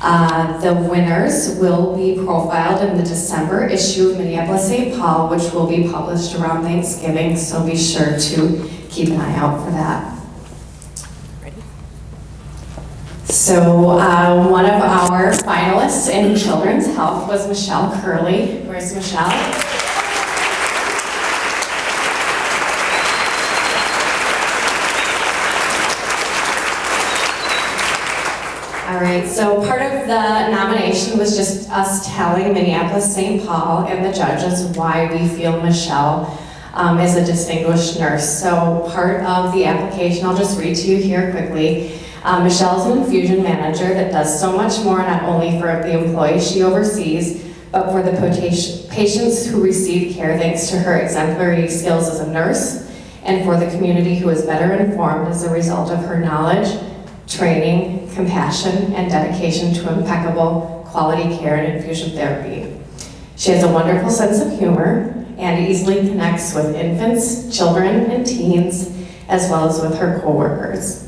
The winners will be profiled in the December issue of Minneapolis-St. Paul, which will be published around Thanksgiving, so be sure to keep an eye out for that. So one of our finalists in Children's Health was Michelle Curley. Where's Michelle? All right, so part of the nomination was just us telling Minneapolis-St. Paul and the judges why we feel Michelle is a distinguished nurse. So part of the application, I'll just read to you here quickly. Michelle is an infusion manager that does so much more, not only for the employees she oversees, but for the patients who receive care thanks to her exemplary skills as a nurse, and for the community who is better informed as a result of her knowledge, training, compassion, and dedication to impeccable quality care and infusion therapy. She has a wonderful sense of humor and easily connects with infants, children, and teens, as well as with her coworkers.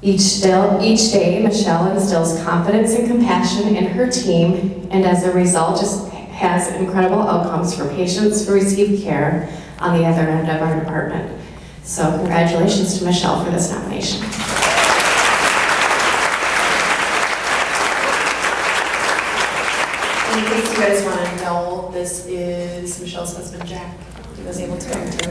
Each day, Michelle instills confidence and compassion in her team, and as a result, just has incredible outcomes for patients who receive care on the other end of our department. So congratulations to Michelle for this nomination. In case you guys want to know, this is Michelle's husband, Jack. He was able to come too.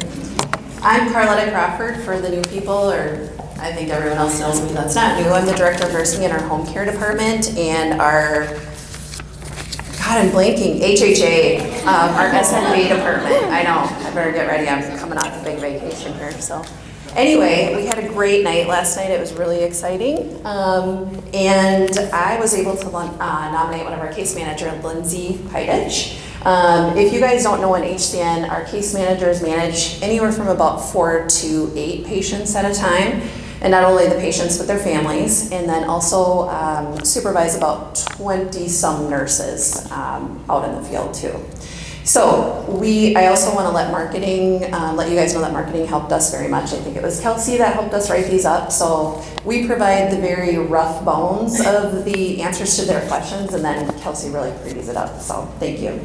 I'm Carletta Crawford for the new people, or I think everyone else knows me that's not new. I'm the Director of Nursing in our Home Care Department and our, God, I'm blanking, HHA, our SNV department. I know, I better get ready. I'm coming off a big vacation here, so. Anyway, we had a great night last night. It was really exciting. And I was able to nominate one of our case manager, Lindsey. If you guys don't know in HCN, our case managers manage anywhere from about 4 to 8 patients at a time. And not only the patients, but their families. And then also supervise about 20-some nurses out in the field too. So I also want to let you guys know that marketing helped us very much. I think it was Kelsey that helped us write these up. So we provide the very rough bones of the answers to their questions, and then Kelsey really pretties it up. So thank you.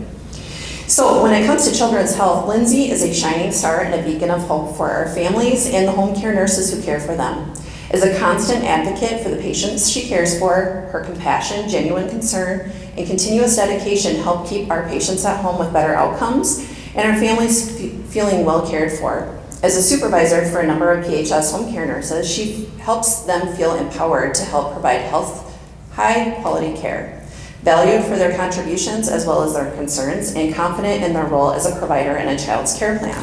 So when it comes to children's health, Lindsey is a shining star and a beacon of hope for our families and the home care nurses who care for them. As a constant advocate for the patients she cares for, her compassion, genuine concern, and continuous dedication help keep our patients at home with better outcomes and our families feeling well cared for. As a supervisor for a number of PHS home care nurses, she helps them feel empowered to help provide high quality care, valued for their contributions as well as their concerns, and confident in their role as a provider in a child's care plan.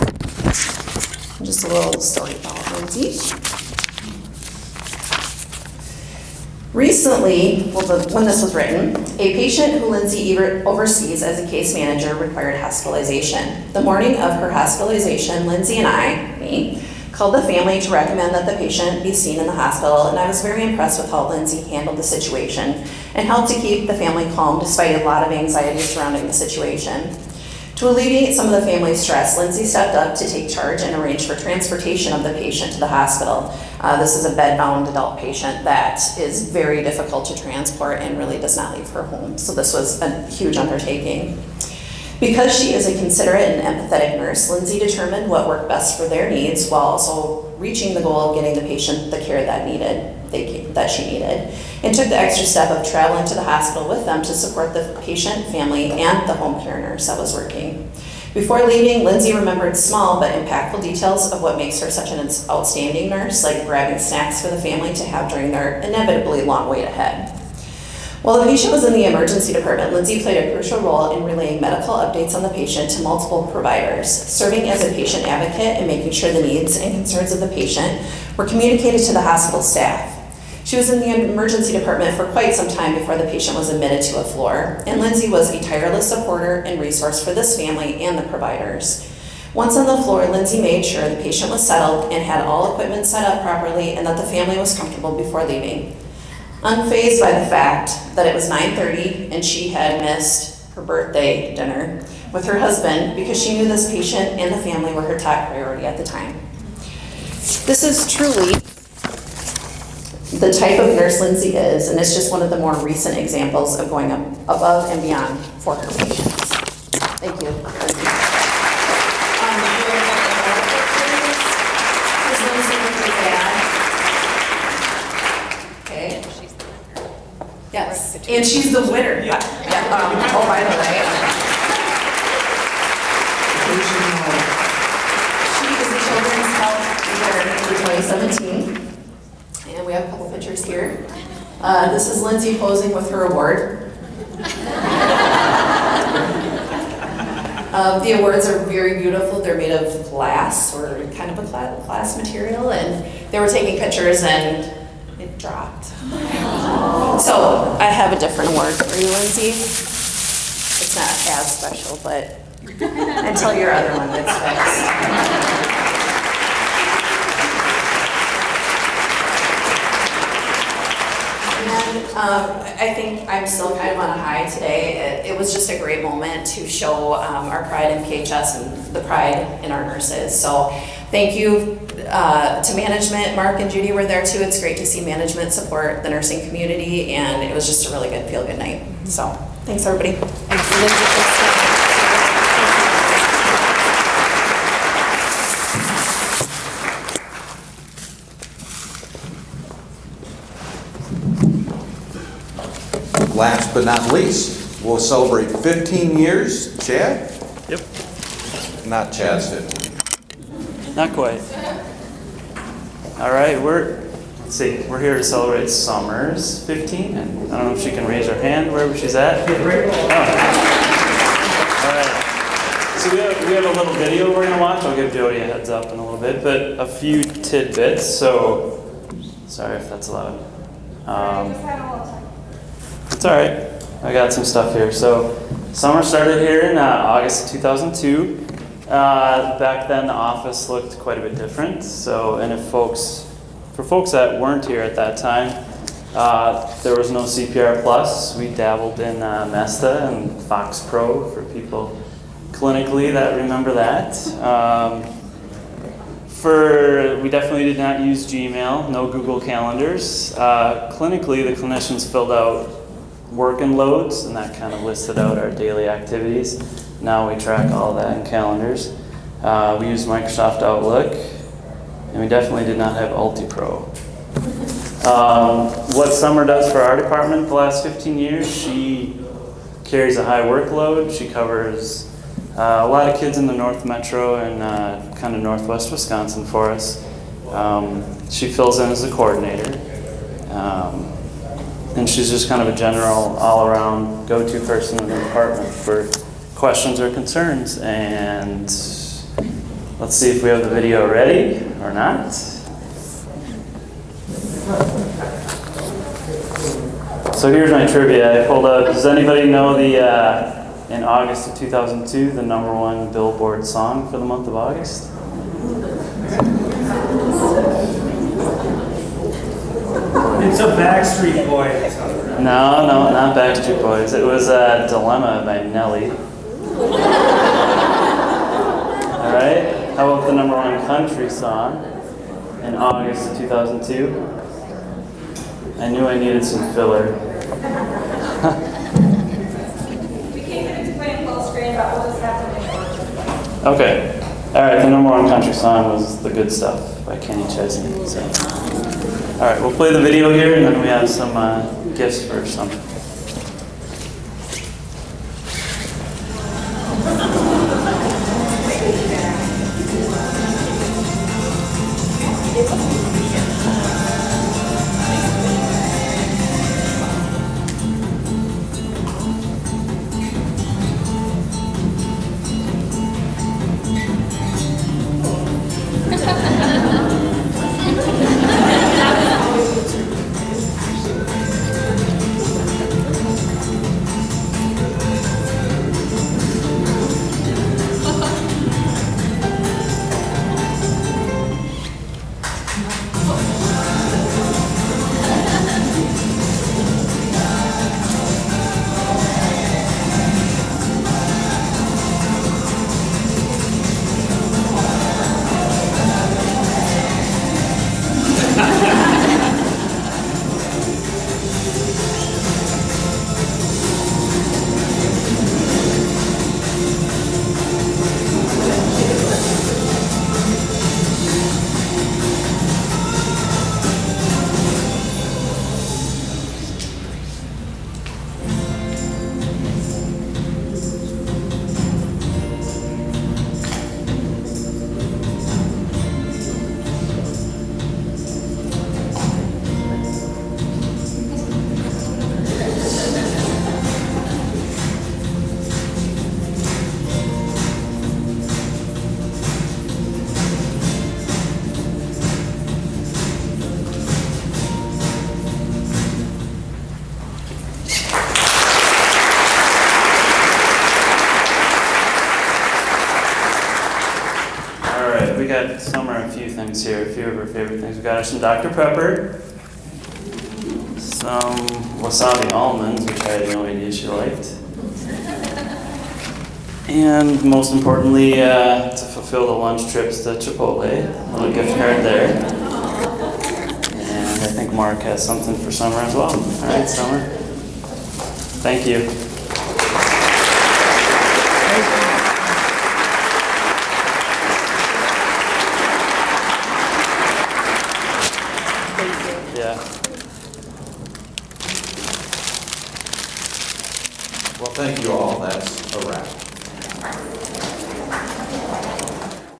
Just a little story about Lindsey. Recently, when this was written, a patient who Lindsey oversees as a case manager required hospitalization. The morning of her hospitalization, Lindsey and me, called the family to recommend that the patient be seen in the hospital, and I was very impressed with how Lindsey handled the situation and helped to keep the family calm despite a lot of anxiety surrounding the situation. To alleviate some of the family's stress, Lindsey stepped up to take charge and arrange for transportation of the patient to the hospital. This is a bed-bound adult patient that is very difficult to transport and really does not leave her home. So this was a huge undertaking. Because she is a considerate and empathetic nurse, Lindsey determined what worked best for their needs while also reaching the goal of getting the patient the care that she needed, and took the extra step of traveling to the hospital with them to support the patient, family, and the home care nurse that was working. Before leaving, Lindsey remembered small but impactful details of what makes her such an outstanding nurse, like grabbing snacks for the family to have during their inevitably long wait ahead. While the patient was in the emergency department, Lindsey played a crucial role in relaying medical updates on the patient to multiple providers, serving as a patient advocate and making sure the needs and concerns of the patient were communicated to the hospital staff. She was in the emergency department for quite some time before the patient was admitted to a floor, and Lindsey was a tireless supporter and resource for this family and the providers. Once on the floor, Lindsey made sure the patient was settled and had all equipment set up properly and that the family was comfortable before leaving. Unfazed by the fact that it was 9:30 and she had missed her birthday dinner with her husband because she knew this patient and the family were her top priority at the time. This is truly the type of nurse Lindsey is, and it's just one of the more recent examples of going above and beyond for her patients. Thank you. Okay. Yes, and she's the winner. Yeah. Oh, by the way. She is the Children's Health Leader for 2017. And we have a couple pictures here. This is Lindsey posing with her award. The awards are very beautiful. They're made of glass, or kind of a glass material, and they were taking pictures and it dropped. So I have a different award for you, Lindsey. It's not as special, but until your other one gets fixed. I think I'm still kind of on a high today. It was just a great moment to show our pride in PHS and the pride in our nurses. So thank you to management. Mark and Judy were there too. It's great to see management support the nursing community, and it was just a really good feel-good night. So thanks, everybody. Thanks, Lindsey. last but not least, we'll celebrate 15 years. Chad? Yep. Not Chad's 15. Not quite. All right, we're here to celebrate Summer's 15, and I don't know if she can raise her hand wherever she's at. Oh. All right. So we have a little video we're going to watch. I'll give Jody a heads up in a little bit, but a few tidbits. So, sorry if that's loud. It's all right. I got some stuff here. So, Summer started here in August of 2002. Back then, the office looked quite a bit different. So, and for folks that weren't here at that time, there was no CPR Plus. We dabbled in Mesta and Fox Pro for people clinically that remember that. We definitely did not use Gmail, no Google Calendars. Clinically, the clinicians filled out working loads, and that kind of listed out our daily activities. Now we track all that in calendars. We used Microsoft Outlook, and we definitely did not have UltiPro. What Summer does for our department the last 15 years, she carries a high workload. She covers a lot of kids in the North Metro and kind of Northwest Wisconsin for us. She fills in as a coordinator. And she's just kind of a general, all-around go-to person in the department for questions or concerns. And let's see if we have the video ready or not. So here's my trivia I pulled out. Does anybody know in August of 2002, the #1 Billboard song for the month of August? It's a Backstreet Boy. No, not Backstreet Boys. It was Dilemma by Nelly. All right. How about the #1 country song in August of 2002? I knew I needed some filler. We can't get into playing full screen, but we'll just have to make it. Okay. All right. The #1 country song was "The Good Stuff" by Kenny Chesney. So. All right. We'll play the video here, and then we have some gifts for Summer. got Summer a few things here, a few of her favorite things. We got her some Dr. Pepper, some wasabi almonds, which I had no idea she liked. And most importantly, to fulfill the lunch trips to Chipotle, a little gift card there. And I think Mark has something for Summer as well. All right, Summer. Thank you.